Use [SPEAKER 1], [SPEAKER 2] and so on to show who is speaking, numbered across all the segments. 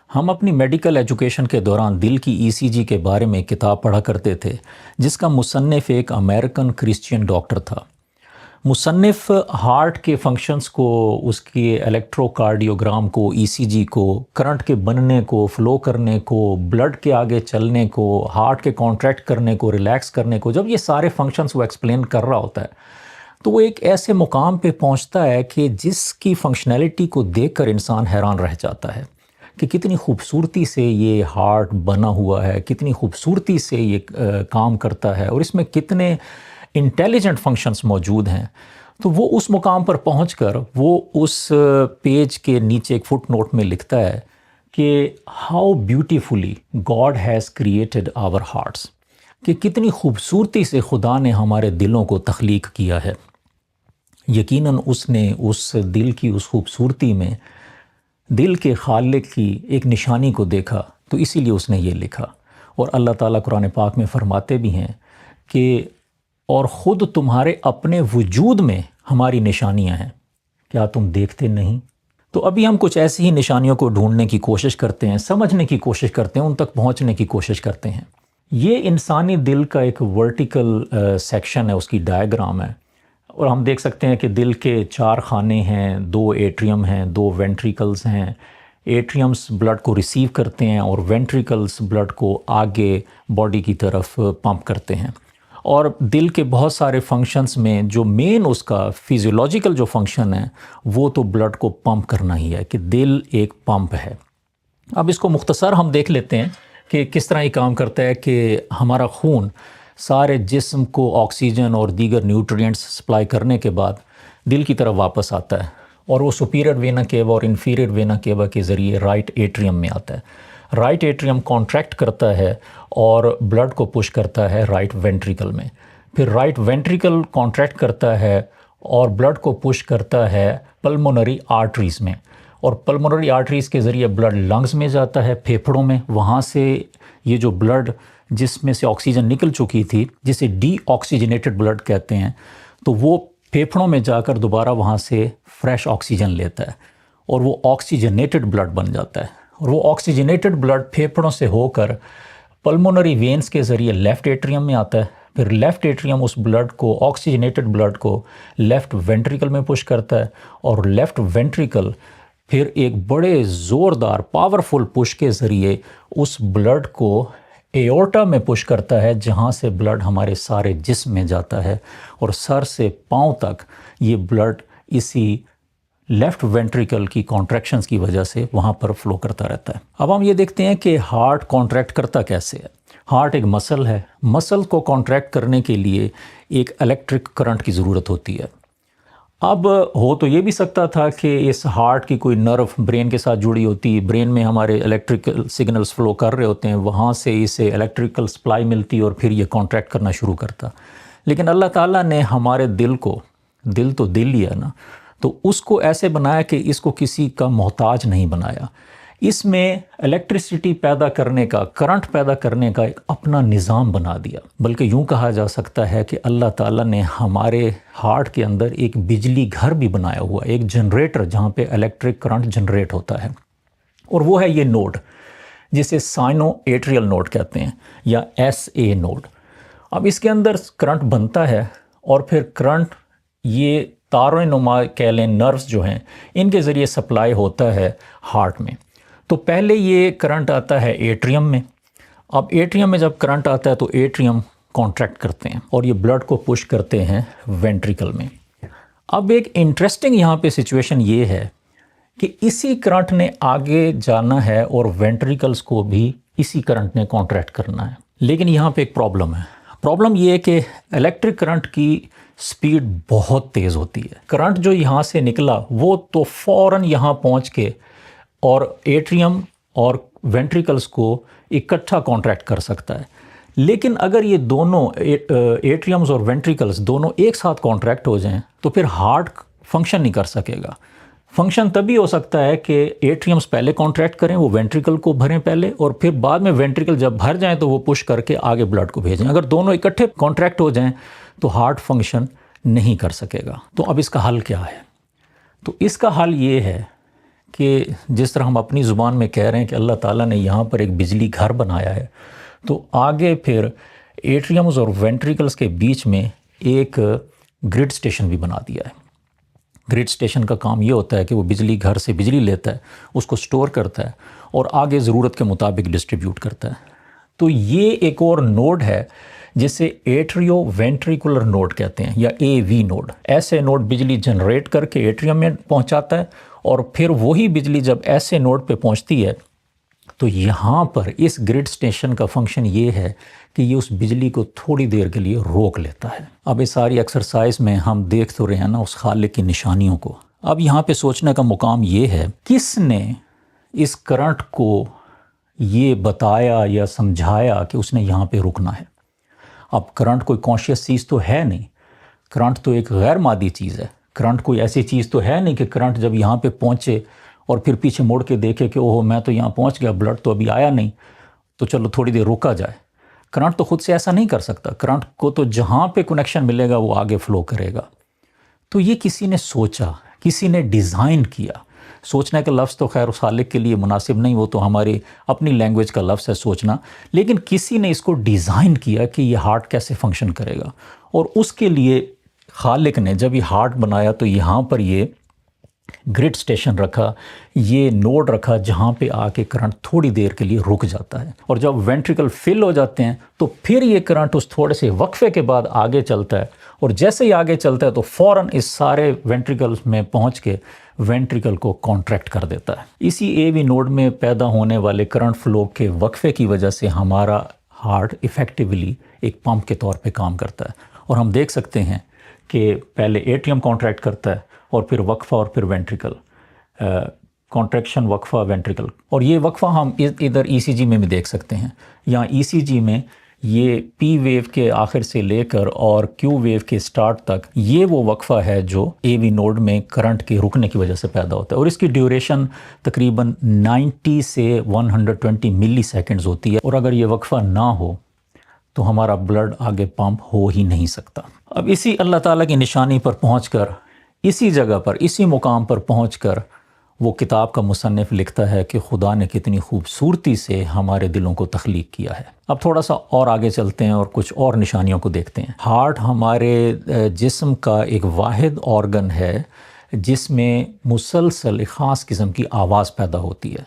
[SPEAKER 1] ہم اپنی medical education کے دوران دل کی ای سی جی کے بارے میں کتاب پڑھا کرتے تھے جس کا مصنف ایک امریکن کرسچین ڈاکٹر تھا۔ مصنف ہارٹ کے فنکشنز کو، اس کے الیکٹرو کارڈیوگرام کو، ای سی جی کو، کرنٹ کے بننے کو، فلو کرنے کو، بلڈ کے آگے چلنے کو، ہارٹ کے کانٹریکٹ کرنے کو، ریلیکس کرنے کو، جب یہ سارے فنکشنز وہ ایکسپلین کر رہا ہوتا ہے تو وہ ایک ایسے مقام پہ پہنچتا ہے کہ جس کی فنکشنالٹی کو دیکھ کر انسان حیران رہ جاتا ہے کہ کتنی خوبصورتی سے یہ ہارٹ بنا ہوا ہے، کتنی خوبصورتی سے یہ کام کرتا ہے، اور اس میں کتنے انٹیلیجنٹ فنکشنز موجود ہیں۔ تو وہ اس مقام پر پہنچ کر وہ اس پیج کے نیچے ایک فٹ نوٹ میں لکھتا ہے کہ how beautifully God has created our hearts, کہ کتنی خوبصورتی سے خدا نے ہمارے دلوں کو تخلیق کیا ہے۔ یقیناً اس نے اس دل کی اس خوبصورتی میں دل کے خالق کی ایک نشانی کو دیکھا، تو اسی لیے اس نے یہ لکھا۔ اور اللہ تعالیٰ قرآن پاک میں فرماتے بھی ہیں کہ اور خود تمہارے اپنے وجود میں ہماری نشانیاں ہیں، کیا تم دیکھتے نہیں؟ تو ابھی ہم کچھ ایسی ہی نشانیوں کو ڈھونڈنے کی کوشش کرتے ہیں، سمجھنے کی کوشش کرتے ہیں، ان تک پہنچنے کی کوشش کرتے ہیں۔ یہ انسانی دل کا ایک ورٹیکل سیکشن ہے، اس کی ڈائیگرام ہے، اور ہم دیکھ سکتے ہیں کہ دل کے 4 خانے ہیں، 2 ایٹریم ہیں، 2 وینٹریکلز ہیں۔ ایٹریمز بلڈ کو ریسیو کرتے ہیں اور وینٹریکلز بلڈ کو آگے باڈی کی طرف پمپ کرتے ہیں۔ اور دل کے بہت سارے فنکشنز میں جو مین اس کا فیزیولوجیکل جو فنکشن ہے وہ تو بلڈ کو پمپ کرنا ہی ہے، کہ دل ایک پمپ ہے۔ اب اس کو مختصر ہم دیکھ لیتے ہیں کہ کس طرح یہ کام کرتا ہے کہ ہمارا خون سارے جسم کو آکسیجن اور دیگر نیوٹرینٹس سپلائی کرنے کے بعد دل کی طرف واپس آتا ہے، اور وہ سپیریئر وینا کیوا اور انفیریئر وینا کیوا کے ذریعے رائٹ ایٹریم میں آتا ہے۔ رائٹ ایٹریم کانٹریکٹ کرتا ہے اور بلڈ کو پش کرتا ہے رائٹ وینٹریکل میں، پھر رائٹ وینٹریکل کانٹریکٹ کرتا ہے اور بلڈ کو پش کرتا ہے پلمونری آرٹریز میں، اور پلمونری آرٹریز کے ذریعے بلڈ لنگز میں جاتا ہے، پھیپھڑوں میں، وہاں سے یہ جو بلڈ جس میں سے آکسیجن نکل چکی تھی، جسے ڈی آکسیجنیٹڈ بلڈ کہتے ہیں، تو وہ پھیپھڑوں میں جا کر دوبارہ وہاں سے فریش آکسیجن لیتا ہے اور وہ آکسیجنیٹڈ بلڈ بن جاتا ہے، اور وہ آکسیجنیٹڈ بلڈ پھیپھڑوں سے ہو کر پلمونری وینز کے ذریعے لیفٹ ایٹریم میں آتا ہے، پھر لیفٹ ایٹریم اس بلڈ کو، آکسیجنیٹڈ بلڈ کو لیفٹ وینٹریکل میں پش کرتا ہے، اور لیفٹ وینٹریکل پھر ایک بڑے زوردار پاورفل پش کے ذریعے اس بلڈ کو ایورٹا میں پش کرتا ہے، جہاں سے بلڈ ہمارے سارے جسم میں جاتا ہے، اور سر سے پاؤں تک یہ بلڈ اسی لیفٹ وینٹریکل کی کانٹریکشنز کی وجہ سے وہاں پر فلو کرتا رہتا ہے۔ اب ہم یہ دیکھتے ہیں کہ ہارٹ کانٹریکٹ کرتا کیسے ہے۔ ہارٹ ایک مسل ہے، مسل کو کانٹریکٹ کرنے کے لیے ایک الیکٹرک کرنٹ کی ضرورت ہوتی ہے۔ اب ہو تو یہ بھی سکتا تھا کہ اس ہارٹ کی کوئی نرو برین کے ساتھ جڑی ہوتی، برین میں ہمارے الیکٹریکل سگنلز فلو کر رہے ہوتے ہیں، وہاں سے اسے الیکٹریکل سپلائی ملتی اور پھر یہ کانٹریکٹ کرنا شروع کرتا۔ لیکن اللہ تعالیٰ نے ہمارے دل کو، دل تو دل ہی ہے نا، تو اس کو ایسے بنایا کہ اس کو کسی کا محتاج نہیں بنایا۔ اس میں الیکٹریسٹی پیدا کرنے کا، کرنٹ پیدا کرنے کا ایک اپنا نظام بنا دیا، بلکہ یوں کہا جا سکتا ہے کہ اللہ تعالیٰ نے ہمارے ہارٹ کے اندر ایک بجلی گھر بھی بنایا ہوا، ایک جنریٹر جہاں پہ الیکٹرک کرنٹ جنریٹ ہوتا ہے، اور وہ ہے یہ نوڈ جسے سائنو ایٹریل نوڈ کہتے ہیں یا ایس اے نوڈ۔ اب اس کے اندر کرنٹ بنتا ہے، اور پھر کرنٹ یہ تاروں نما کہہ لیں، نروز جو ہیں، ان کے ذریعے سپلائی ہوتا ہے ہارٹ میں۔ تو پہلے یہ کرنٹ آتا ہے ایٹریم میں، اب ایٹریم میں جب کرنٹ آتا ہے تو ایٹریم کانٹریکٹ کرتے ہیں اور یہ بلڈ کو پش کرتے ہیں وینٹریکل میں۔ اب ایک انٹرسٹنگ یہاں پہ سچویشن یہ ہے کہ اسی کرنٹ نے آگے جانا ہے اور وینٹریکلز کو بھی اسی کرنٹ نے کانٹریکٹ کرنا ہے، لیکن یہاں پہ ایک پرابلم ہے۔ پرابلم یہ ہے کہ الیکٹرک کرنٹ کی سپیڈ بہت تیز ہوتی ہے۔ کرنٹ جو یہاں سے نکلا وہ تو فوراً یہاں پہنچ کے اور ایٹریم اور وینٹریکلز کو اکٹھا کانٹریکٹ کر سکتا ہے، لیکن اگر یہ دونوں ایٹریمز اور وینٹریکلز دونوں ایک ساتھ کانٹریکٹ ہو جائیں تو پھر ہارٹ فنکشن نہیں کر سکے گا۔ فنکشن تبھی ہو سکتا ہے کہ ایٹریمز پہلے کانٹریکٹ کریں، وہ وینٹریکل کو بھریں پہلے، اور پھر بعد میں وینٹریکل جب بھر جائیں تو وہ پش کر کے آگے بلڈ کو بھیجیں۔ اگر دونوں اکٹھے کانٹریکٹ ہو جائیں تو ہارٹ فنکشن نہیں کر سکے گا۔ تو اب اس کا حل کیا ہے؟ تو اس کا حل یہ ہے کہ جس طرح ہم اپنی زبان میں کہہ رہے ہیں کہ اللہ تعالیٰ نے یہاں پر ایک بجلی گھر بنایا ہے، تو آگے پھر ایٹریمز اور وینٹریکلز کے بیچ میں ایک گرڈ سٹیشن بھی بنا دیا ہے۔ گرڈ سٹیشن کا کام یہ ہوتا ہے کہ وہ بجلی گھر سے بجلی لیتا ہے، اس کو سٹور کرتا ہے اور آگے ضرورت کے مطابق ڈسٹریبیوٹ کرتا ہے۔ تو یہ ایک اور نوڈ ہے جسے ایٹریو وینٹریکولر نوڈ کہتے ہیں یا اے وی نوڈ۔ ایسے نوڈ بجلی جنریٹ کر کے ایٹریم میں پہنچاتا ہے اور پھر وہی بجلی جب ایسے نوڈ پہ پہنچتی ہے تو یہاں پر اس گرڈ سٹیشن کا فنکشن یہ ہے کہ یہ اس بجلی کو تھوڑی دیر کے لیے روک لیتا ہے۔ اب اس ساری ایکسرسائز میں ہم دیکھ تو رہے ہیں نا اس خالق کی نشانیوں کو۔ اب یہاں پہ سوچنے کا مقام یہ ہے، کس نے اس کرنٹ کو یہ بتایا یا سمجھایا کہ اس نے یہاں پہ رکنا ہے؟ اب کرنٹ کوئی کانشیس چیز تو ہے نہیں، کرنٹ تو ایک غیر مادی چیز ہے۔ کرنٹ کوئی ایسی چیز تو ہے نہیں کہ کرنٹ جب یہاں پہ پہنچے اور پھر پیچھے مڑ کے دیکھے کہ اوہ میں تو یہاں پہنچ گیا، بلڈ تو ابھی آیا نہیں، تو چلو تھوڑی دیر رکا جائے۔ کرنٹ تو خود سے ایسا نہیں کر سکتا، کرنٹ کو تو جہاں پہ کنیکشن ملے گا وہ آگے فلو کرے گا۔ تو یہ کسی نے سوچا، کسی نے ڈیزائن کیا۔ سوچنے کا لفظ تو خیر اس خالق کے لیے مناسب نہیں، وہ تو ہماری اپنی لینگویج کا لفظ ہے سوچنا، لیکن کسی نے اس کو ڈیزائن کیا کہ یہ ہارٹ کیسے فنکشن کرے گا، اور اس کے لیے خالق نے جب یہ ہارٹ بنایا تو یہاں پر یہ گرڈ سٹیشن رکھا، یہ نوڈ رکھا جہاں پہ آ کے کرنٹ تھوڑی دیر کے لیے رک جاتا ہے، اور جب وینٹریکل فل ہو جاتے ہیں تو پھر یہ کرنٹ اس تھوڑے سے وقفے کے بعد آگے چلتا ہے، اور جیسے ہی آگے چلتا ہے تو فوراً اس سارے وینٹریکلز میں پہنچ کے وینٹریکل کو کانٹریکٹ کر دیتا ہے۔ اسی اے وی نوڈ میں پیدا ہونے والے کرنٹ فلو کے وقفے کی وجہ سے ہمارا ہارٹ ایفیکٹیولی ایک پمپ کے طور پہ کام کرتا ہے، اور ہم دیکھ سکتے ہیں کہ پہلے ایٹریم کانٹریکٹ کرتا ہے اور پھر وقفہ اور پھر وینٹریکل، کانٹریکشن وقفہ وینٹریکل، اور یہ وقفہ ہم ادھر ای سی جی میں بھی دیکھ سکتے ہیں۔ یہاں ای سی جی میں یہ پی ویو کے آخر سے لے کر اور کیو ویو کے سٹارٹ تک یہ وہ وقفہ ہے جو اے وی نوڈ میں کرنٹ کے رکنے کی وجہ سے پیدا ہوتا ہے، اور اس کی ڈیوریشن تقریباً 90 سے 120 ملی سیکنڈز ہوتی ہے، اور اگر یہ وقفہ نہ ہو تو ہمارا بلڈ آگے پمپ ہو ہی نہیں سکتا۔ اب اسی اللہ تعالیٰ کی نشانی پر پہنچ کر، اسی جگہ پر، اسی مقام پر پہنچ کر وہ کتاب کا مصنف لکھتا ہے کہ خدا نے کتنی خوبصورتی سے ہمارے دلوں کو تخلیق کیا ہے۔ اب تھوڑا سا اور آگے چلتے ہیں اور کچھ اور نشانیوں کو دیکھتے ہیں۔ ہارٹ ہمارے جسم کا ایک واحد آرگن ہے جس میں مسلسل ایک خاص قسم کی آواز پیدا ہوتی ہے۔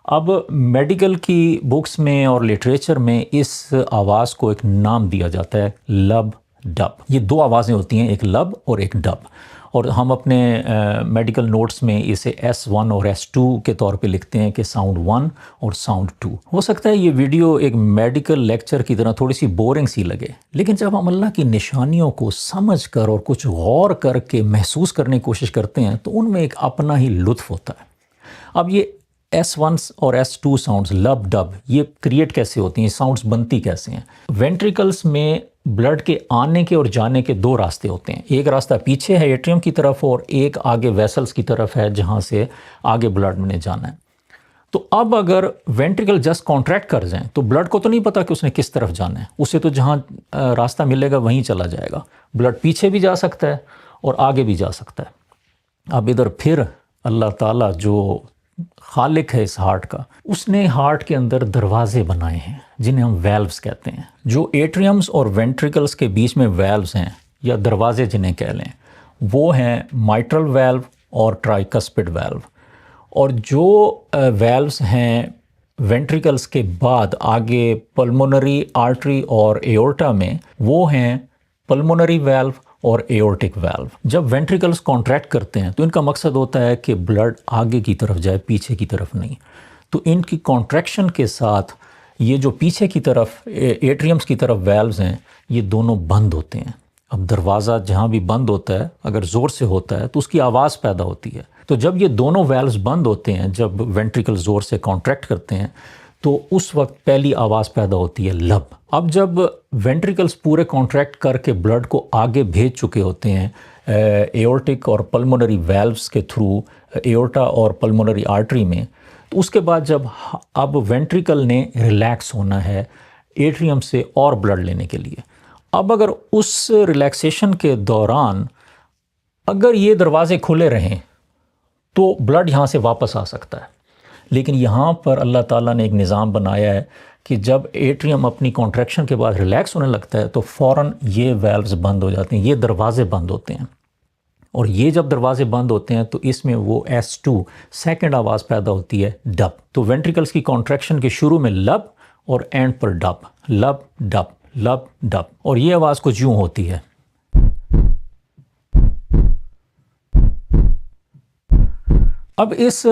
[SPEAKER 1] اب میڈیکل کی بکس میں اور لٹریچر میں اس آواز کو ایک نام دیا جاتا ہے، لب ڈب۔ یہ دو آوازیں ہوتی ہیں، ایک لب اور ایک ڈب، اور ہم اپنے میڈیکل نوٹس میں اسے S1 اور S2 کے طور پہ لکھتے ہیں کہ ساؤنڈ 1 اور ساؤنڈ 2۔ ہو سکتا ہے یہ ویڈیو ایک میڈیکل لیکچر کی طرح تھوڑی سی بورنگ سی لگے، لیکن جب ہم اللہ کی نشانیوں کو سمجھ کر اور کچھ غور کر کے محسوس کرنے کی کوشش کرتے ہیں تو ان میں ایک اپنا ہی لطف ہوتا ہے۔ اب یہ S1 اور S2 ساؤنڈز، لب ڈب، یہ کریٹ کیسے ہوتی ہیں، ساؤنڈز بنتی کیسے ہیں؟ وینٹریکلز میں بلڈ کے آنے کے اور جانے کے دو راستے ہوتے ہیں، ایک راستہ پیچھے ہے ایٹریم کی طرف اور ایک آگے ویسلز کی طرف ہے جہاں سے آگے بلڈ نے جانا ہے۔ تو اب اگر وینٹریکل جسٹ کانٹریکٹ کر جائیں تو بلڈ کو تو نہیں پتا کہ اس نے کس طرف جانا ہے، اسے تو جہاں راستہ ملے گا وہیں چلا جائے گا۔ بلڈ پیچھے بھی جا سکتا ہے اور آگے بھی جا سکتا ہے۔ اب ادھر پھر اللہ تعالیٰ جو خالق ہے اس ہارٹ کا، اس نے ہارٹ کے اندر دروازے بنائے ہیں جنہیں ہم ویلوز کہتے ہیں۔ جو ایٹریمز اور وینٹریکلز کے بیچ میں ویلوز ہیں یا دروازے جنہیں کہہ لیں، وہ ہیں مائٹرل ویلو اور ٹرائیکسپڈ ویلو، اور جو ویلوز ہیں وینٹریکلز کے بعد آگے پلمونری آرٹری اور ایورٹا میں، وہ ہیں پلمونری ویلو اور ایورٹک ویلو۔ جب وینٹریکلز کانٹریکٹ کرتے ہیں تو ان کا مقصد ہوتا ہے کہ بلڈ آگے کی طرف جائے، پیچھے کی طرف نہیں۔ تو ان کی کانٹریکشن کے ساتھ یہ جو پیچھے کی طرف ایٹریمز کی طرف ویلوز ہیں یہ دونوں بند ہوتے ہیں۔ اب دروازہ جہاں بھی بند ہوتا ہے اگر زور سے ہوتا ہے تو اس کی آواز پیدا ہوتی ہے، تو جب یہ دونوں ویلوز بند ہوتے ہیں، جب وینٹریکل زور سے کانٹریکٹ کرتے ہیں تو اس وقت پہلی آواز پیدا ہوتی ہے لب۔ اب جب وینٹریکلز پورے کانٹریکٹ کر کے بلڈ کو آگے بھیج چکے ہوتے ہیں ایورٹک اور پلمونری ویلوز کے تھرو ایورٹا اور پلمونری آرٹری میں، تو اس کے بعد جب اب وینٹریکل نے ریلیکس ہونا ہے ایٹریم سے اور بلڈ لینے کے لیے، اب اگر اس ریلیکسیشن کے دوران اگر یہ دروازے کھلے رہیں تو بلڈ یہاں سے واپس آ سکتا ہے. لیکن یہاں پر اللہ تعالیٰ نے ایک نظام بنایا ہے کہ جب ایٹریم اپنی کانٹریکشن کے بعد ریلیکس ہونے لگتا ہے تو فوراً یہ ویلوز بند ہو جاتے ہیں، یہ دروازے بند ہوتے ہیں. اور یہ جب دروازے بند ہوتے ہیں تو اس میں وہ S2 سیکنڈ آواز پیدا ہوتی ہے، ڈب. تو وینٹریکلز کی کانٹریکشن کے شروع میں لب اور اینڈ پر ڈب، لب ڈب، لب ڈب. اور یہ آواز کچھ یوں ہوتی ہے. اب اس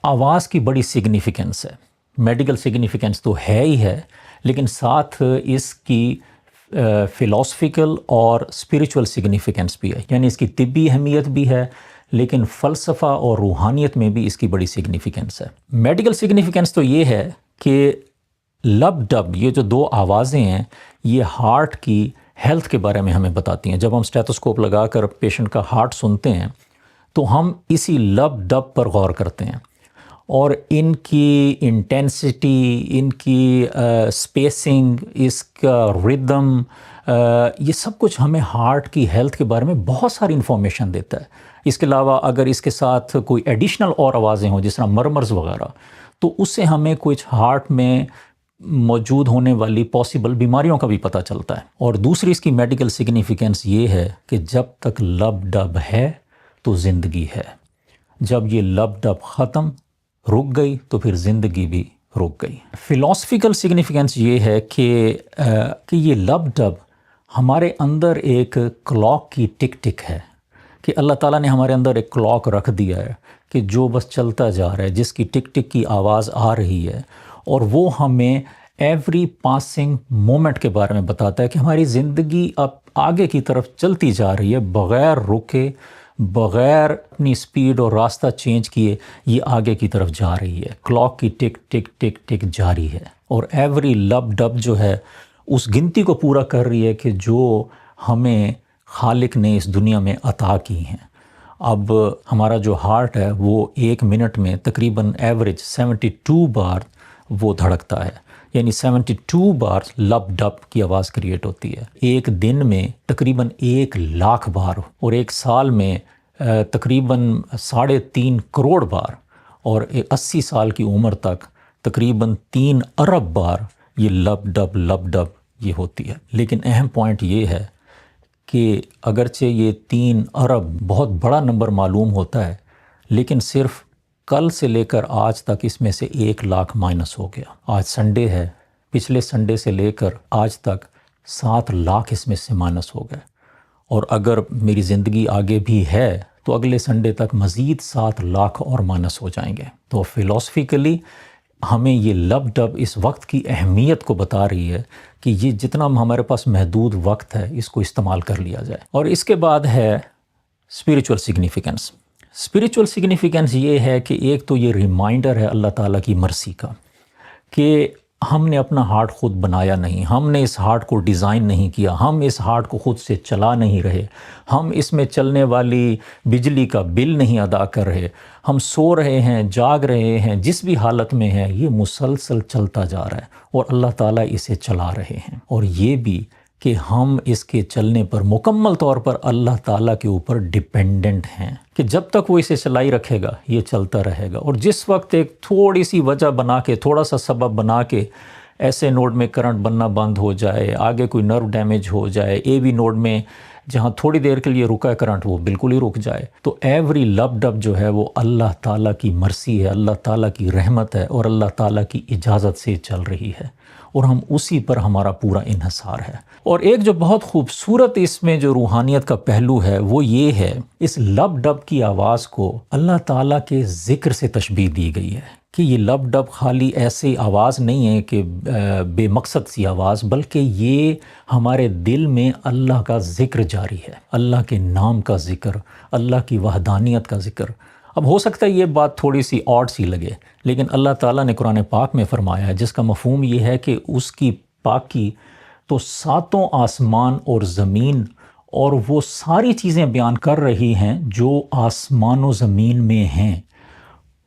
[SPEAKER 1] آواز کی بڑی سگنیفیکنس ہے، میڈیکل سگنیفیکنس تو ہے ہی ہے، لیکن ساتھ اس کی فلاسفیکل اور اسپریچول سگنیفیکنس بھی ہے. یعنی اس کی طبی اہمیت بھی ہے، لیکن فلسفہ اور روحانیت میں بھی اس کی بڑی سگنیفیکنس ہے. میڈیکل سگنیفیکنس تو یہ ہے کہ لب ڈب، یہ جو دو آوازیں ہیں، یہ ہارٹ کی ہیلتھ کے بارے میں ہمیں بتاتی ہیں. جب ہم اسٹیتھوسکوپ لگا کر پیشنٹ کا ہارٹ سنتے ہیں تو ہم اسی لب ڈب پر غور کرتے ہیں، اور ان کی انٹینسٹی، ان کی سپیسنگ، اس کا ردم، یہ سب کچھ ہمیں ہارٹ کی ہیلتھ کے بارے میں بہت ساری انفارمیشن دیتا ہے. اس کے علاوہ اگر اس کے ساتھ کوئی ایڈیشنل اور آوازیں ہوں جس طرح مرمرز وغیرہ، تو اس سے ہمیں کچھ ہارٹ میں موجود ہونے والی پاسبل بیماریوں کا بھی پتہ چلتا ہے. اور دوسری اس کی میڈیکل سگنیفیکنس یہ ہے کہ جب تک لب ڈب ہے تو زندگی ہے، جب یہ لب ڈب ختم رک گئی تو پھر زندگی بھی رک گئی. فلاسفیکل سگنیفیکنس یہ ہے کہ یہ لب ڈب ہمارے اندر ایک کلاک کی ٹک ٹک ہے، کہ اللہ تعالیٰ نے ہمارے اندر ایک کلاک رکھ دیا ہے کہ جو بس چلتا جا رہا ہے، جس کی ٹک ٹک کی آواز آ رہی ہے، اور وہ ہمیں ایوری پاسنگ مومنٹ کے بارے میں بتاتا ہے کہ ہماری زندگی اب آگے کی طرف چلتی جا رہی ہے، بغیر رکے، بغیر اپنی سپیڈ اور راستہ چینج کیے یہ آگے کی طرف جا رہی ہے. کلاک کی ٹک ٹک ٹک ٹک جاری ہے، اور ایوری لب ڈب جو ہے اس گنتی کو پورا کر رہی ہے کہ جو ہمیں خالق نے اس دنیا میں عطا کی ہیں. اب ہمارا جو ہارٹ ہے وہ ایک منٹ میں تقریباً ایوریج 72 بار وہ دھڑکتا ہے، یعنی 72 بار لب ڈب کی آواز کریٹ ہوتی ہے. ایک دن میں تقریباً 1,00,000 بار، اور ایک سال میں تقریباً 3.5 کروڑ بار، اور 80 سال کی عمر تک تقریباً 3 ارب بار یہ لب ڈب یہ ہوتی ہے. لیکن اہم پوائنٹ یہ ہے کہ اگرچہ یہ 3 ارب بہت بڑا نمبر معلوم ہوتا ہے، لیکن صرف کل سے لے کر آج تک اس میں سے 1,00,000 مائنس ہو گیا. آج سنڈے ہے، پچھلے سنڈے سے لے کر آج تک 7,00,000 اس میں سے مائنس ہو گئے، اور اگر میری زندگی آگے بھی ہے تو اگلے سنڈے تک مزید 7,00,000 اور مائنس ہو جائیں گے. تو فلاسفیکلی ہمیں یہ لب ڈب اس وقت کی اہمیت کو بتا رہی ہے کہ یہ جتنا ہمارے پاس محدود وقت ہے اس کو استعمال کر لیا جائے. اور اس کے بعد ہے اسپریچول سگنیفیکنس. اسپریچول سگنیفیکنس یہ ہے کہ ایک تو یہ ریمائنڈر ہے اللہ تعالیٰ کی مرسی کا کہ ہم نے اپنا ہارٹ خود بنایا نہیں، ہم نے اس ہارٹ کو ڈیزائن نہیں کیا، ہم اس ہارٹ کو خود سے چلا نہیں رہے، ہم اس میں چلنے والی بجلی کا بل نہیں ادا کر رہے، ہم سو رہے ہیں، جاگ رہے ہیں، جس بھی حالت میں ہیں یہ مسلسل چلتا جا رہا ہے، اور اللہ تعالیٰ اسے چلا رہے ہیں. اور یہ بھی کہ ہم اس کے چلنے پر مکمل طور پر اللہ تعالیٰ کے اوپر ڈیپینڈنٹ ہیں، کہ جب تک وہ اسے چلائی رکھے گا یہ چلتا رہے گا. اور جس وقت ایک تھوڑی سی وجہ بنا کے، تھوڑا سا سبب بنا کے ایسے نوڈ میں کرنٹ بننا بند ہو جائے، آگے کوئی نرو ڈیمیج ہو جائے، اے وی نوڈ میں جہاں تھوڑی دیر کے لیے رکا ہے کرنٹ وہ بالکل ہی رک جائے، تو ایوری لب ڈب جو ہے وہ اللہ تعالیٰ کی مرسی ہے، اللہ تعالیٰ کی رحمت ہے، اور اللہ تعالیٰ کی اجازت سے چل رہی ہے، اور ہم اسی پر ہمارا پورا انحصار ہے. اور ایک جو بہت خوبصورت اس میں جو روحانیت کا پہلو ہے وہ یہ ہے، اس لب ڈب کی آواز کو اللہ تعالیٰ کے ذکر سے تشبیہ دی گئی ہے کہ یہ لب ڈب خالی ایسی آواز نہیں ہے کہ بے مقصد سی آواز، بلکہ یہ ہمارے دل میں اللہ کا ذکر جاری ہے، اللہ کے نام کا ذکر، اللہ کی وحدانیت کا ذکر. اب ہو سکتا ہے یہ بات تھوڑی سی آڈ سی لگے، لیکن اللہ تعالیٰ نے قرآن پاک میں فرمایا ہے، جس کا مفہوم یہ ہے کہ اس کی پاکی تو 7 آسمان اور زمین اور وہ ساری چیزیں بیان کر رہی ہیں جو آسمان و زمین میں ہیں.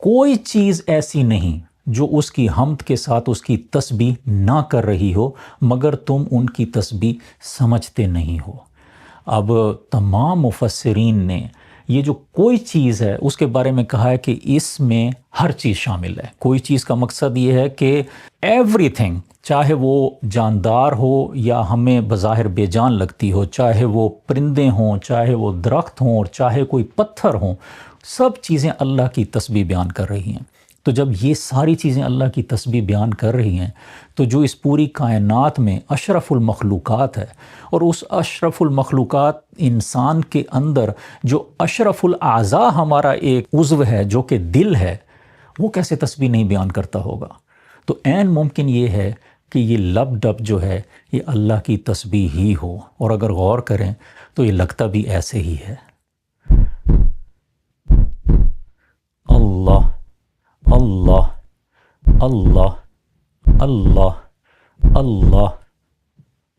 [SPEAKER 1] کوئی چیز ایسی نہیں جو اس کی حمد کے ساتھ اس کی تسبیح نہ کر رہی ہو، مگر تم ان کی تسبیح سمجھتے نہیں ہو. اب تمام مفسرین نے یہ جو کوئی چیز ہے اس کے بارے میں کہا ہے کہ اس میں ہر چیز شامل ہے۔ کوئی چیز کا مقصد یہ ہے کہ ایوری تھنگ، چاہے وہ جاندار ہو یا ہمیں بظاہر بے جان لگتی ہو، چاہے وہ پرندے ہوں، چاہے وہ درخت ہوں، اور چاہے کوئی پتھر ہوں، سب چیزیں اللہ کی تسبیح بیان کر رہی ہیں۔ تو جب یہ ساری چیزیں اللہ کی تسبیح بیان کر رہی ہیں تو جو اس پوری کائنات میں اشرف المخلوقات ہے، اور اس اشرف المخلوقات انسان کے اندر جو اشرف الاعضاء ہمارا ایک عضو ہے جو کہ دل ہے، وہ کیسے تسبیح نہیں بیان کرتا ہوگا؟ تو عین ممکن یہ ہے کہ یہ لب ڈب جو ہے یہ اللہ کی تسبیح ہی ہو، اور اگر غور کریں تو یہ لگتا بھی ایسے ہی ہے۔ اللہ اللہ اللہ اللہ اللہ۔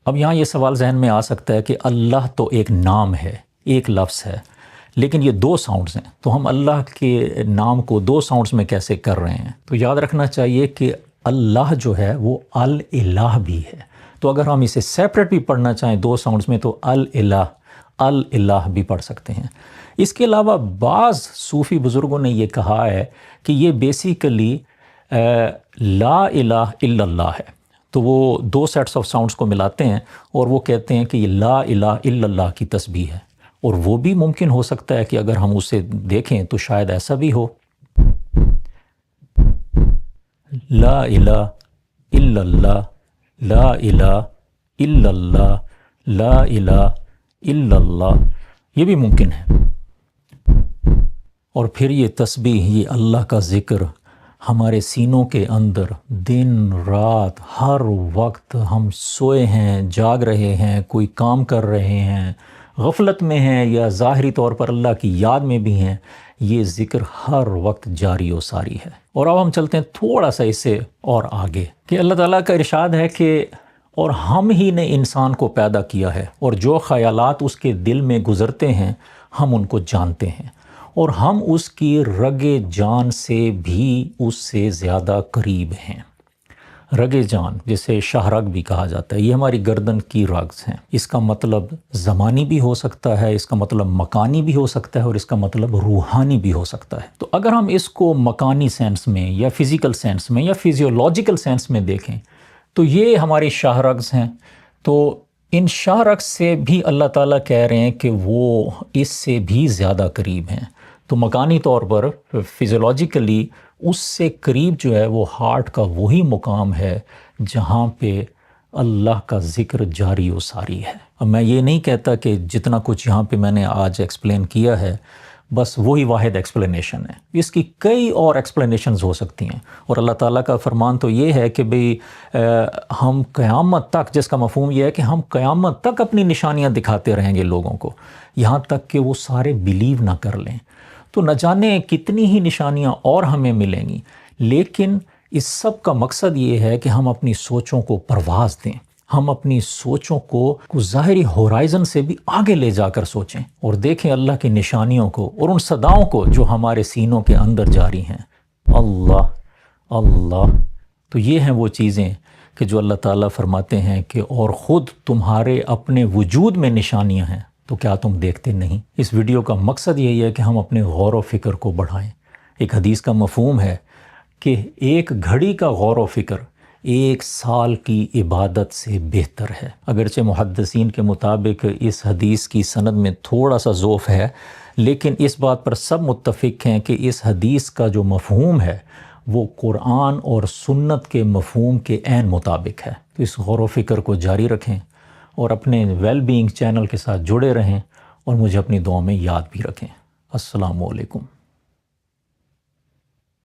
[SPEAKER 1] اب یہاں یہ سوال ذہن میں آ سکتا ہے کہ اللہ تو ایک نام ہے، ایک لفظ ہے، لیکن یہ دو ساؤنڈز ہیں، تو ہم اللہ کے نام کو دو ساؤنڈز میں کیسے کر رہے ہیں؟ تو یاد رکھنا چاہیے کہ اللہ جو ہے وہ الالہ بھی ہے، تو اگر ہم اسے سیپریٹ بھی پڑھنا چاہیں دو ساؤنڈز میں تو الالہ بھی پڑھ سکتے ہیں۔ اس کے علاوہ بعض صوفی بزرگوں نے یہ کہا ہے کہ یہ بیسیکلی لا الہ الا اللہ ہے، تو وہ دو سیٹس آف ساؤنڈز کو ملاتے ہیں اور وہ کہتے ہیں کہ یہ لا الہ الا اللہ کی تسبیح ہے، اور وہ بھی ممکن ہو سکتا ہے کہ اگر ہم اسے دیکھیں تو شاید ایسا بھی ہو، لا الہ الا اللہ، لا الہ الا اللہ، لا الہ الا اللہ، یہ بھی ممکن ہے۔ اور پھر یہ تسبیح، یہ اللہ کا ذکر ہمارے سینوں کے اندر دن رات ہر وقت، ہم سوئے ہیں، جاگ رہے ہیں، کوئی کام کر رہے ہیں، غفلت میں ہیں یا ظاہری طور پر اللہ کی یاد میں بھی ہیں، یہ ذکر ہر وقت جاری و ساری ہے۔ اور اب ہم چلتے ہیں تھوڑا سا اس سے اور آگے کہ اللہ تعالیٰ کا ارشاد ہے کہ اور ہم ہی نے انسان کو پیدا کیا ہے، اور جو خیالات اس کے دل میں گزرتے ہیں ہم ان کو جانتے ہیں، اور ہم اس کی رگ جان سے بھی اس سے زیادہ قریب ہیں۔ رگ جان جسے شاہ رگ بھی کہا جاتا ہے، یہ ہماری گردن کی رگز ہیں۔ اس کا مطلب زمانی بھی ہو سکتا ہے، اس کا مطلب مکانی بھی ہو سکتا ہے، اور اس کا مطلب روحانی بھی ہو سکتا ہے۔ تو اگر ہم اس کو مکانی سینس میں یا فزیکل سینس میں یا فزیولوجیکل سینس میں دیکھیں تو یہ ہماری شاہ رگز ہیں، تو ان شاہ رگز سے بھی اللہ تعالیٰ کہہ رہے ہیں کہ وہ اس سے بھی زیادہ قریب ہیں۔ تو مکانی طور پر فزیولوجیکلی اس سے قریب جو ہے وہ ہارٹ کا وہی مقام ہے جہاں پہ اللہ کا ذکر جاری و ساری ہے۔ اب میں یہ نہیں کہتا کہ جتنا کچھ یہاں پہ میں نے آج ایکسپلین کیا ہے بس وہی واحد ایکسپلینیشن ہے، اس کی کئی اور ایکسپلینیشنز ہو سکتی ہیں، اور اللہ تعالیٰ کا فرمان تو یہ ہے کہ بھئی ہم قیامت تک، جس کا مفہوم یہ ہے کہ ہم قیامت تک اپنی نشانیاں دکھاتے رہیں گے لوگوں کو، یہاں تک کہ وہ سارے بلیو نہ کر لیں۔ تو نہ جانے کتنی ہی نشانیاں اور ہمیں ملیں گی، لیکن اس سب کا مقصد یہ ہے کہ ہم اپنی سوچوں کو پرواز دیں، ہم اپنی سوچوں کو ظاہری ہورائزن سے بھی آگے لے جا کر سوچیں اور دیکھیں اللہ کی نشانیوں کو اور ان صداؤں کو جو ہمارے سینوں کے اندر جاری ہیں۔ اللہ اللہ، تو یہ ہیں وہ چیزیں کہ جو اللہ تعالیٰ فرماتے ہیں کہ اور خود تمہارے اپنے وجود میں نشانیاں ہیں، تو کیا تم دیکھتے نہیں؟ اس ویڈیو کا مقصد یہی ہے کہ ہم اپنے غور و فکر کو بڑھائیں۔ ایک حدیث کا مفہوم ہے کہ ایک گھڑی کا غور و فکر 1 سال کی عبادت سے بہتر ہے۔ اگرچہ محدثین کے مطابق اس حدیث کی سند میں تھوڑا سا ضعف ہے، لیکن اس بات پر سب متفق ہیں کہ اس حدیث کا جو مفہوم ہے وہ قرآن اور سنت کے مفہوم کے عین مطابق ہے۔ تو اس غور و فکر کو جاری رکھیں اور اپنے ویل بینگ چینل کے ساتھ جڑے رہیں، اور مجھے اپنی دعاؤں میں یاد بھی رکھیں۔ السلام علیکم۔